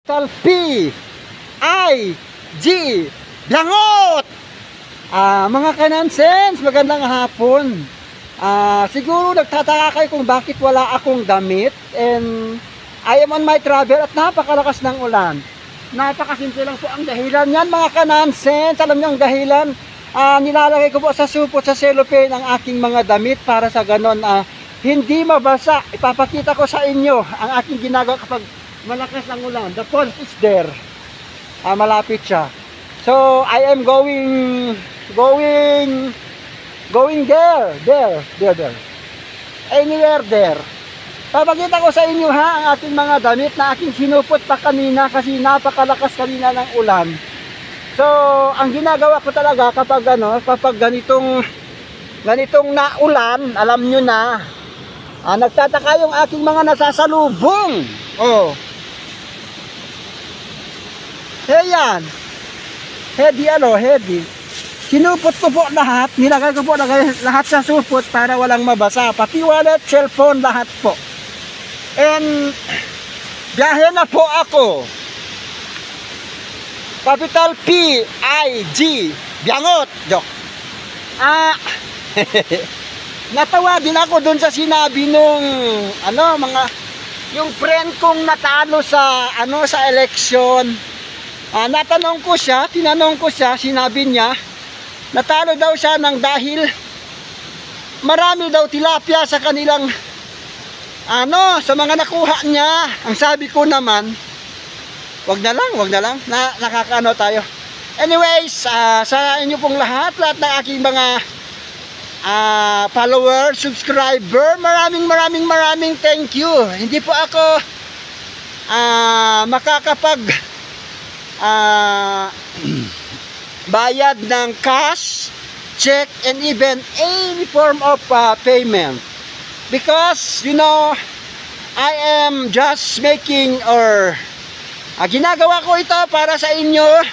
P, I, G, Biangot! Mga kanonsens, magandang hapon. Siguro nagtataka kayo kung bakit wala akong damit. And I am on my travel at napakalakas ng ulan. Napakasimple lang po ang dahilan yan, mga kanonsens. Alam niyo ang dahilan? Nilalagay ko po sa supot sa cellophane ang aking mga damit para sa ganon hindi mabasa. Ipapakita ko sa inyo ang aking ginagawa kapag malakas ang ulan. The pond is there. Malapit siya. So I am going there. Anywhere there. Papakita ko sa inyo ang aking mga damit na aking sinupot pa kanina kasi napakalakas kanina ng ulan. So ang ginagawa ko talaga kapag ganitong naulan, alam nyo na, nagtataka yung aking mga nasasalubong. Yan. Heady. Sinupot ko po lahat, nilagay ko po lahat sa supot para walang mabasa. Pati wallet, cellphone, lahat po. And biyahe na po ako. Capital P, I, G, Biangot. Joke. Natawa din ako dun sa sinabi nung yung friend kong natalo sa election. Tinanong ko siya, sinabi niya, natalo daw siya dahil marami daw tilapia sa kanilang sa mga nakuha niya. Ang sabi ko naman, wag na lang, nakakaano tayo. Anyways, sa inyo pong lahat ng aking mga follower, subscriber, maraming thank you. Hindi po ako makakapag bayad ng cash, check, and even any form of payment because I am just making ginagawa ko ito para sa inyo,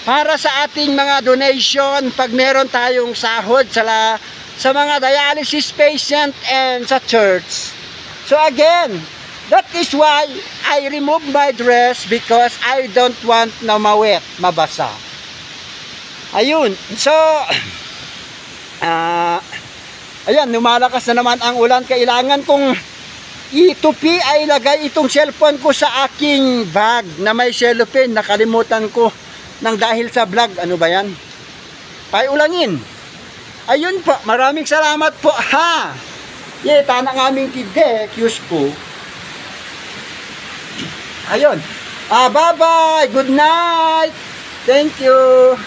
para sa ating mga donation pag meron tayong sahod sa mga dialysis patient and sa church. So again, that is why I remove my dress because I don't want na mabasa. Ayun. So, ayan, lumalakas na naman ang ulan. Kailangan kong itupi ay lagay itong cellphone ko sa aking bag na may cellophane. Nakalimutan ko dahil sa vlog. Ano ba yan? Paiulangin. Ayun po. Maraming salamat po ha. Tanang aming kide. Cuse po. Ayun. Bye-bye. Good night. Thank you.